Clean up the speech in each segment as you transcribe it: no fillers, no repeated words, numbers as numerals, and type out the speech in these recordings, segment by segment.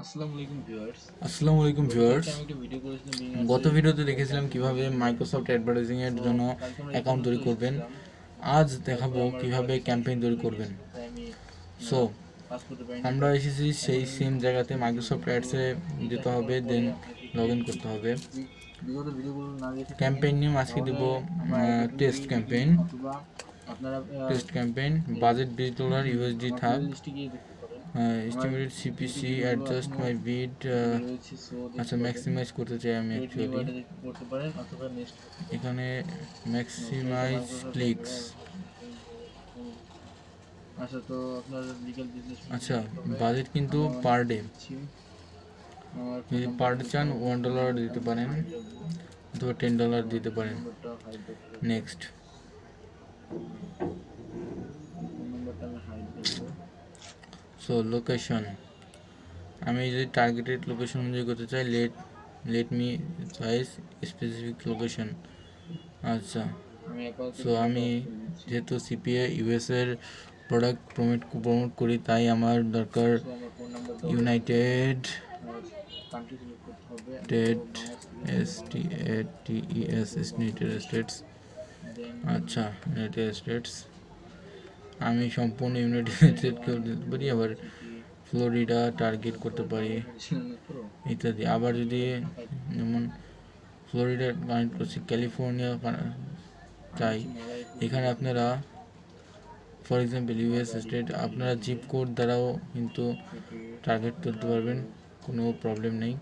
আসসালামু আলাইকুম ভিউয়ার্স। গত ভিডিওতে দেখেছিলাম কিভাবে মাইক্রোসফট অ্যাডভার্টাইজিং এর জন্য অ্যাকাউন্ট তৈরি করবেন। আজ দেখাবো কিভাবে ক্যাম্পেইন তৈরি করবেন। সো আমরা এসেছি সেই সেম জায়গাতে, মাইক্রোসফট অ্যাডসে যেতে হবে, দেন লগ ইন করতে হবে। ক্যাম্পেইন নেম আজকে দেব টেস্ট ক্যাম্পেইন। বাজেট $20 USD থাক। এস্টিমেটেড সিপিসি অ্যাডজাস্ট মাই বিড। আচ্ছা, ম্যাক্সিমাইজ করতে চাই আমি অ্যাকচুয়ালি। এখানে ম্যাক্সিমাইজ ক্লিকস। আচ্ছা, বাজেট কিন্তু পার ডে। যদি পার ডে চান $1 দিতে পারেন অথবা $10 দিতে পারেন। নেক্সট। সো লোকেশন, আমি যদি টার্গেটেড লোকেশন অনুযায়ী করতে চাই, let me choice specific location. আচ্ছা, সো আমি যেহেতু সিপিএ ইউএসের প্রোডাক্ট প্রমোট করি, তাই আমার দরকার ইউনাইটেড স্টেটস। আচ্ছা, ইউনাইটেড স্টেটস। আমি সম্পূর্ণ ইউনাইটেড স্টেটকেও দিতে পারি, আবার ফ্লোরিডা টার্গেট করতে পারি ইত্যাদি। আবার যদি যেমন ফ্লোরিডা কানেক্ট করছি, ক্যালিফোর্নিয়া চাই, এখানে আপনারা ফর এক্সাম্পল ইউএস স্টেট, আপনারা জিপ কোড দ্বারাও কিন্তু টার্গেট করতে পারবেন, কোনো প্রবলেম নেই।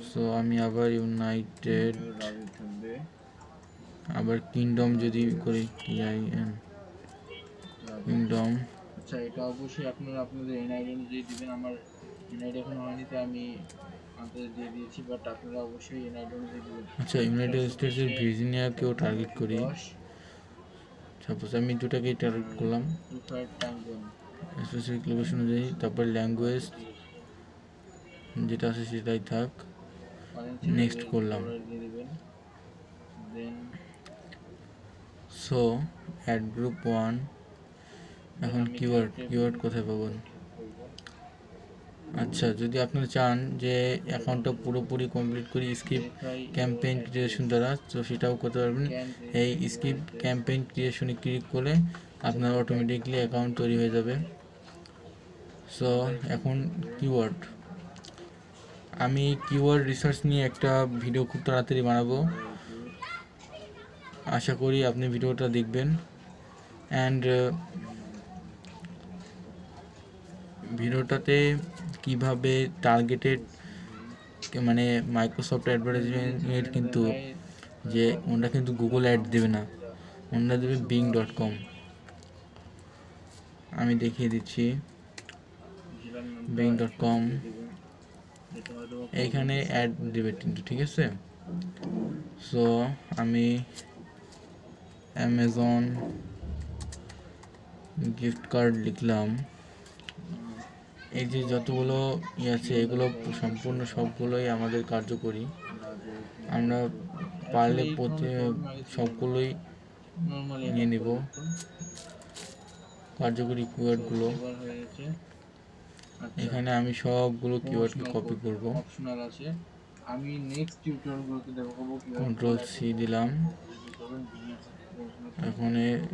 সো আমি আবার ইউনাইটেড, আবার কিংডম যদি করি, কিংডম। আচ্ছা, এটা অবশ্যই আপনারা আপনাদের এনআইডি অনুযায়ী দিবেন। আমার এনআইডি এখন হয়নি, তাই আমি আপনাদের দিয়ে দিয়েছি, বাট আপনারা অবশ্যই এনআইডি অনুযায়ী দিবেন। আচ্ছা, ইউনাইটেড স্টেটসের ভির্জিনিয়াকেও টার্গেট করি। সাপোজ আমি দুটাকেই টার্গেট করলাম স্পেসিফিক লোকেশন অনুযায়ী। তারপর ল্যাঙ্গুয়েজ যেটা আছে সেটাই থাক। নেক্সট করলাম। So add group 1। এখন কিওয়ার্ড কোথায় পাবেন? আচ্ছা, যদি আপনারা চান যে অ্যাকাউন্টটা পুরোপুরি কমপ্লিট করি স্কিপ ক্যাম্পেইন ক্রিয়েশন দ্বারা, তো সেটাও করতে পারবেন। এই স্কিপ ক্যাম্পেইন ক্রিয়েশনে ক্লিক করলে আপনার অটোমেটিকলি অ্যাকাউন্ট তৈরি হয়ে যাবে। সো এখন কিওয়ার্ড, আমি কিওয়ার্ড রিসার্চ নিয়ে একটা ভিডিও খুব তাড়াতাড়ি বানাবো, আশা করি আপনি ভিডিওটা দেখবেন। অ্যান্ড ভিডিওটাতে কিভাবে টার্গেটেড, মানে মাইক্রোসফট অ্যাডভার্টাইজমেন্ট কিন্তু যে ওনারা কিন্তু গুগল অ্যাড দেবে না, ওনারা দেবে bing.com। আমি দেখিয়ে দিচ্ছি bing.com, এইখানে অ্যাড দেবে কিন্তু, ঠিক আছে। সো আমি অ্যামাজন গিফট কার্ড লিখলাম। এই যে যতগুলো আছে এগুলো সম্পূর্ণ সবগুলোই আমাদের কার্যকরী, আমরা পারলে সবগুলোই নিয়ে নিব কার্যকরী কিওয়ার্ডগুলো। এখানে আমি সবগুলো কিওয়ার্ডকে কপি করব। আমি নেক্সট টিউটোরিয়ালগুলোতে দেখাবো কন্ট্রোল সি দিলাম।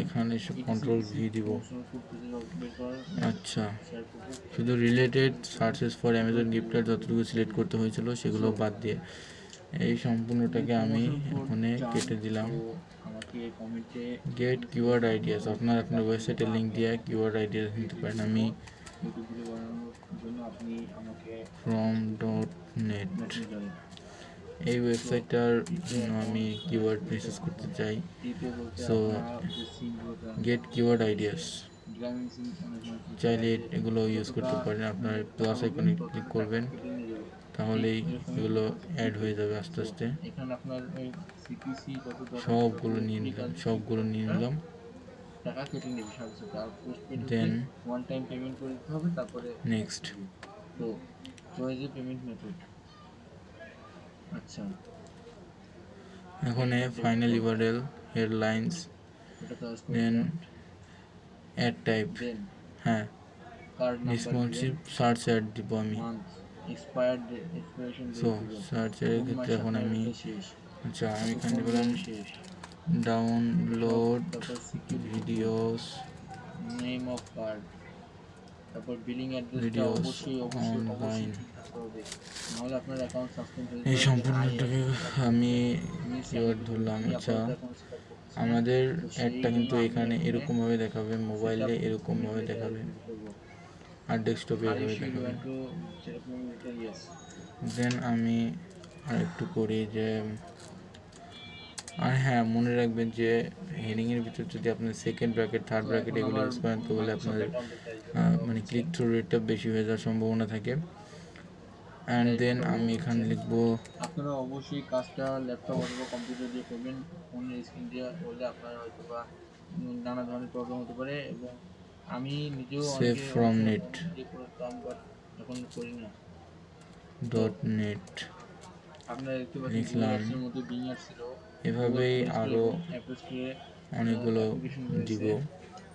এখানে কন্ট্রোল ভি দিব। আচ্ছা, শুধু related searches for Amazon gift card যতটুকু সিলেক্ট করতে হয়েছিল সেগুলো বাদ দিয়ে এই সম্পূর্ণটাকে আমি এখানে কেটে দিলাম। গেট কিওয়ার্ড আইডিয়াস, আপনার ওয়েবসাইটের লিঙ্ক দিয়ে কিওয়ার্ড আইডিয়াস দিতে পারেন। আমি from.net এই ওয়েবসাইটটার জন্য আমি কিওয়ার্ড রিসার্চ করতে চাই। সো গেট কিওয়ার্ড আইডিয়াস, চাইলে এগুলো ইউজ করতে পারেন। আপনার প্লাস আইকনে ক্লিক করবেন, তাহলেই এগুলো অ্যাড হয়ে যাবে আস্তে আস্তে। সবগুলো নিয়ে নিলাম। Then next. আচ্ছা, এখন final URL, headlines, then ad type. হ্যাঁ, card number responsive search ad দিব আমি। মান্থ এক্সপায়ারেশন সো ডেট দিবেন সার্চের কোন ক্ষেত্রে মাসে এখন আপনার আমি এটা শেষ, আচ্ছা আমি তারপর এখানে কোন বললাম ডেটে শেষ, ডাউনলোড তারপর security videos name of card, তারপর বিলিং অ্যাড্রেসটা ভিডিওস অবশ্যই অবশ্যই অবশ্যই অনলাইন। ঠিক থাকতে হবে, নাহলে আপনার অ্যাকাউন্ট সাসপেন্ড হয়ে এই যাবে। সম্পূর্ণটাকে আমি আমি কিওয়ার্ড ধরলাম। আচ্ছা আপাতত এখন সেটা করতেছি না, আমাদের তো অ্যাডটা সেই জন্য কিন্তু আমি এখানে এখানে এরকমভাবে দেখাবে, মোবাইলে setup এরকমভাবে method দেখাবে, করবো। আর ডেস্কটপে Are you এভাবে sure you দেখাবে। want to set up my meter? Yes. দেন আমি আর একটু করি যে, আর হ্যাঁ মনে রাখবেন যে হেডিংয়ের ভিতর যদি আপনার সেকেন্ড ব্র্যাকেট থার্ড ব্র্যাকেট এগুলো ইউজ করেন তাহলে আপনাদের মানে ক্লিক থ্রু রেটটা বেশি হয়ে যাওয়ার সম্ভাবনা থাকে। অ্যান্ড দেন আমি এখানে লিখবো আপনারা অবশ্যই কাজটা ল্যাপটপ অথবা কম্পিউটার দিয়ে করবেন, ফোনের স্ক্রিন দিয়ে করলে আপনার হয়তো বা নানা ধরনের প্রবলেম হতে পারে, এবং আমি নিজেও সেভ ফ্রম নেট দিয়ে করতাম বাট এখন করি না। .net আপনারা দেখতে পাচ্ছেন লিখলাম। গুগল মধ্যে বিং ছিল, এভাবেই আরও অ্যাপস স্টোরে অনেকগুলো অ্যাপ্লিকেশন দিব। রয়েছে,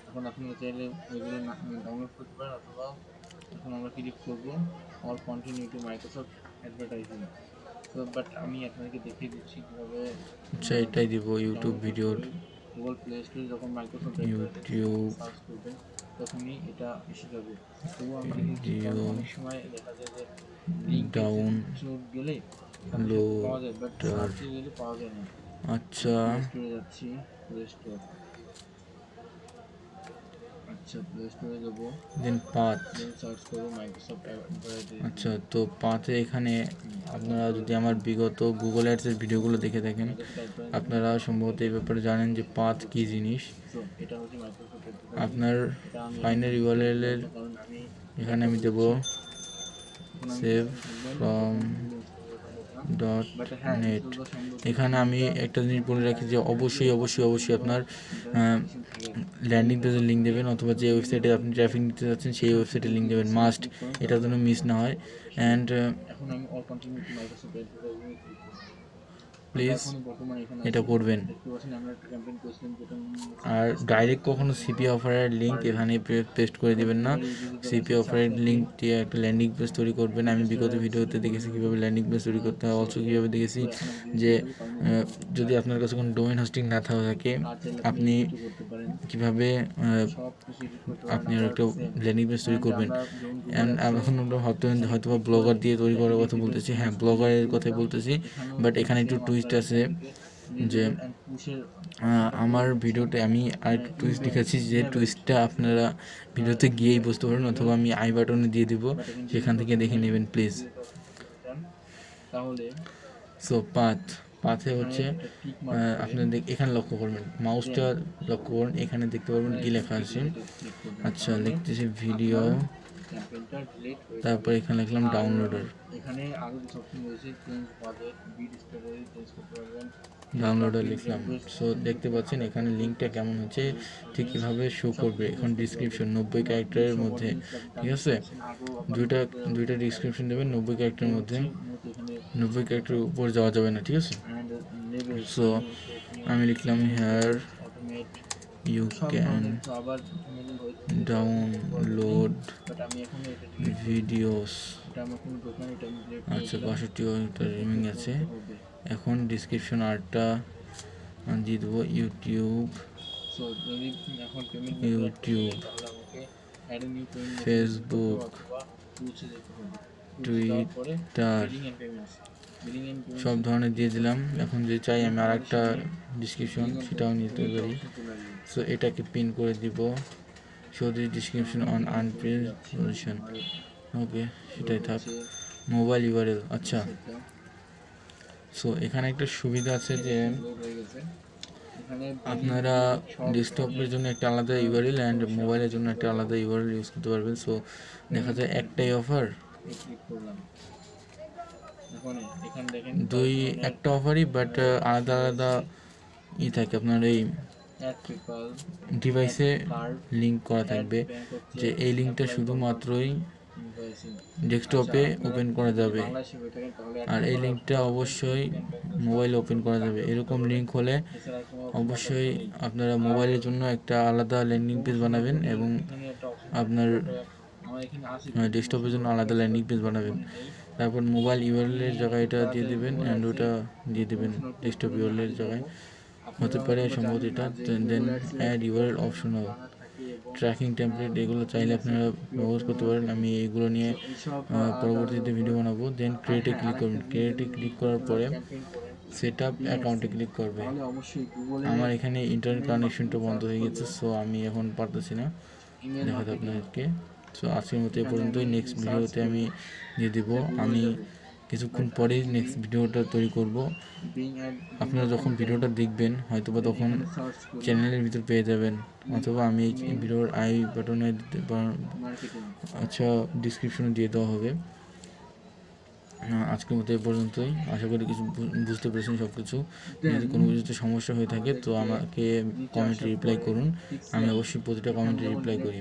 এখন আপনারা চাইলে ওইগুলো ডাউনলোড করতে পারেন, অথবা এখন আমরা ক্লিক করবো all continue to Microsoft advertising. তো বাট আমি আপনাদেরকে দেখিয়ে দিচ্ছি কীভাবে আচ্ছা এটাই দিব ইউটিউব ভিডিও, গুগল প্লে স্টোরে যখন মাইক্রোসফট ইউটিউব সার্চ করবেন তখনই এটা এসে যাবে। তবুও আমি দেখিয়ে দিচ্ছি, কারণ অনেক সময় দেখা যায় যে লিঙ্ক ডাউনলোড গেলে পাওয়া যায়, বাট সার্চে গেলে পাওয়া যায় না। আচ্ছা প্লে স্টোরে যাচ্ছি, প্লে স্টোর, আচ্ছা প্লে স্টোরে যাবো, দেন পাথ। দেন সার্চ করবো মাইক্রোসফট অ্যাডভার্টাইজিং। আচ্ছা তো পাথে এখানে আপনারা যদি আমার বিগত গুগল অ্যাডসের ভিডিওগুলো দেখে থাকেন আপনারা সম্ভবত এই ব্যাপারে জানেন যে পাথ কী জিনিস। তো এটা হচ্ছে মাইক্রোসফট আপনার ফাইনাল ইউআরএলের কারণ আমি এখানে আমি দেব সেভ ফ্রম .net। এখানে আমি একটা জিনিস বলে রাখি যে অবশ্যই অবশ্যই অবশ্যই আপনার ল্যান্ডিং পেজের লিঙ্ক দেবেন, অথবা যে ওয়েবসাইটে আপনি ট্রাফিক নিতে যাচ্ছেন সেই ওয়েবসাইটের লিঙ্ক দেবেন, মাস্ট, এটা যেন মিস না হয়। অ্যান্ড এখন আমি all continue to Microsoft advertising please এটা করবেন। আর ডাইরেক্ট কখনো সিপি অফারের লিঙ্ক এখানে পেস্ট করে দিবেন না। সিপি অফারের লিঙ্ক দিয়ে একটা ল্যান্ডিং পেজ তৈরি করবেন। আমি বিগত ভিডিওতে দেখেছি কীভাবে ল্যান্ডিং পেজ তৈরি করতে হয়, অলসো কীভাবে দেখেছি যে যদি আপনার কাছে কোনো ডোমেইন হোস্টিং না থাকে আপনি কীভাবে আপনি একটা ল্যান্ডিং পেজ তৈরি করবেন। অ্যান্ড এখন হয়তো বা ব্লগার দিয়ে তৈরি করার কথা বলতেছি, হ্যাঁ ব্লগারের কথাই বলতেছি, বাট এখানে একটু টুইস্ট আছে যে আমার ভিডিওতে আমি আরেকটু টুইস্ট লিখেছি, যে টুইস্টটা আপনারা ভিডিওতে গিয়েই বুঝতে পারেন, অথবা আমি আই বাটনে দিয়ে দিব, সেখান থেকে দেখে নেবেন প্লিজ। সো পাথে হচ্ছে আপনারা এখানে লক্ষ্য করবেন, মাউসটা লক্ষ্য করুন, এখানে দেখতে পারবেন কী লেখা আছে। আচ্ছা লিখতেছি ভিডিও, তারপর এখানে লিখলাম ডাউনলোডার, এখানে আরো কিছু অপশন রয়েছে, change budget, bit storage change করতে পারবেন, ডাউনলোডার লিখলাম। সো দেখতে পাচ্ছেন এখানে লিঙ্কটা কেমন হচ্ছে ঠিক কীভাবে শো করবে। এখন ডিসক্রিপশন 90 ক্যারেক্টারের মধ্যে, ঠিক আছে, দুইটা ডিসক্রিপশন দেবেন 90 ক্যারেক্টারের মধ্যে, 90 ক্যারেক্টারের উপর যাওয়া যাবে না, ঠিক আছে। সো আমি লিখলাম here you can download videos. আচ্ছা 62টা রিমিং আছে। এখন ডিসক্রিপশন আরটা দিয়ে দেবো ইউটিউব, ফেসবুক, টুইটার সব ধরনের দিয়ে দিলাম। এখন যে চাই আমি আর একটা ডিসক্রিপশন সেটাও নিতে পারি। সো এটাকে পিন করে দিব, show this description on unprint position, okay সেটাই থাক। মোবাইল ইউআরএল, আচ্ছা সো এখানে একটা সুবিধা আছে যে আপনারা ডেস্কটপের জন্য একটা আলাদা ইউআরএল অ্যান্ড মোবাইলের জন্য একটা আলাদা ইউআরএল ইউজ করতে পারবেন। সো দেখা যায় একটাই অফার, একটা অফারই, বাট আলাদা আলাদা থাকে। আপনার এই ডিভাইসে লিঙ্ক করা থাকবে যে এই লিঙ্কটা শুধুমাত্রই ডেস্কটপে ওপেন করা যাবে, আর এই লিঙ্কটা অবশ্যই মোবাইলে ওপেন করা যাবে। এরকম লিঙ্ক হলে অবশ্যই আপনারা মোবাইলের জন্য একটা আলাদা ল্যান্ডিং পেজ বানাবেন এবং আপনার আমার এখানে আছে ডেস্কটপের জন্য আলাদা ল্যান্ডিং পেজ বানাবেন। তারপর মোবাইল ইউআরএল এর জায়গায় এটা দিয়ে দিবেন অ্যান্ড ওটা দিয়ে দিবেন ডেস্কটপ ইউআরএল এর জায়গায় হতে পারে সম্ভবত এটা। Then add URL optional, tracking template এগুলো চাইলে আপনারা ব্যবহার করতে পারেন। আমি এগুলো নিয়ে পরবর্তীতে ভিডিও বানাবো। দেন ক্রিয়েটে ক্লিক করবেন। ক্রিয়েটে ক্লিক করার পরে সেট আপ অ্যাকাউন্টে ক্লিক করবে। তাহলে অবশ্যই গুগলে আমার এখানে ইন্টারনেট কানেকশনটা বন্ধ হয়ে গেছে, সো আমি এখন পারতেছি না দেখাতে আপনাদেরকে। সো আজকের মতো এ পর্যন্তই। নেক্সট ভিডিওতে আমি দিয়ে দিব। আমি কিছুক্ষণ পরেই নেক্সট ভিডিওটা তৈরি করব। আপনারা যখন ভিডিওটা দেখবেন হয়তোবা তখন চ্যানেলের ভিতর পেয়ে যাবেন, অথবা আমি এই ভিডিওর আই বাটনে আচ্ছা ডিসক্রিপশনে দিয়ে দেওয়া হবে। আজকের মতো এ পর্যন্তই। আশা করি কিছু বুঝতে পেরেছেন সব কিছু। যদি কোনো কিছুতে সমস্যা হয়ে থাকে তো আমাকে কমেন্টে রিপ্লাই করুন। আমি অবশ্যই প্রতিটা কমেন্টে রিপ্লাই করি।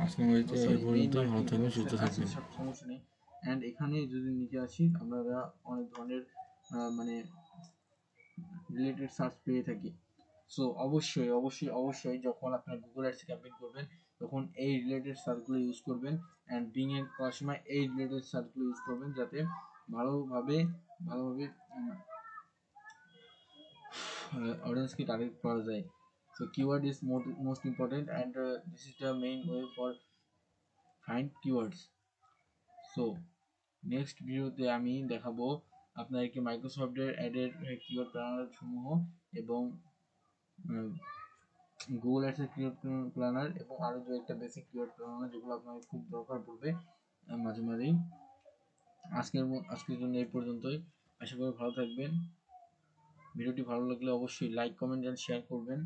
আজকের মতো এ পর্যন্তই। ভালো থাকবেন, সুস্থ থাকবেন। সমস্যা নেই। অ্যান্ড এখানে যদি নিচে আসি আমরা অনেক ধরনের মানে রিলেটেড সার্চ পেয়ে থাকি। সো অবশ্যই অবশ্যই অবশ্যই যখন আপনার গুগল অ্যাডস ক্যাম্পেইন করবেন তখন এই রিলেটেড সার্চগুলো ইউজ করবেন। অ্যান্ড বিং এর করার সময় এই রিলেটেড সার্চগুলো ইউজ করবেন যাতে ভালোভাবে অডিয়েন্সকে টার্গেট করা যায়। So keyword is most important and this is the main way for find keywords. So next ভিডিওতে আমি দেখাবো আপনাদেরকে মাইক্রোসফটের অ্যাডের কিওয়ার্ড প্ল্যানার সমূহ এবং গুগল অ্যাডসের কিওয়ার্ড প্ল্যানার এবং আরও দু একটা বেসিক কিওয়ার্ড প্ল্যানার যেগুলো আপনার খুব দরকার পড়বে মাঝে মাঝেই। আজকের জন্য এই পর্যন্তই। আশা করি ভালো থাকবেন। ভিডিওটি ভালো লাগলে অবশ্যই লাইক কমেন্ট অ্যান্ড শেয়ার করবেন,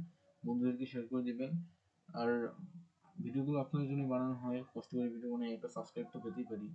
বন্ধুদেরকে শেয়ার করে দিবেন। আর ভিডিওগুলো আপনাদের জন্য বানানো হয়, কষ্ট করে ভিডিও বানাই, একটা সাবস্ক্রাইব তো পেতেই পারি।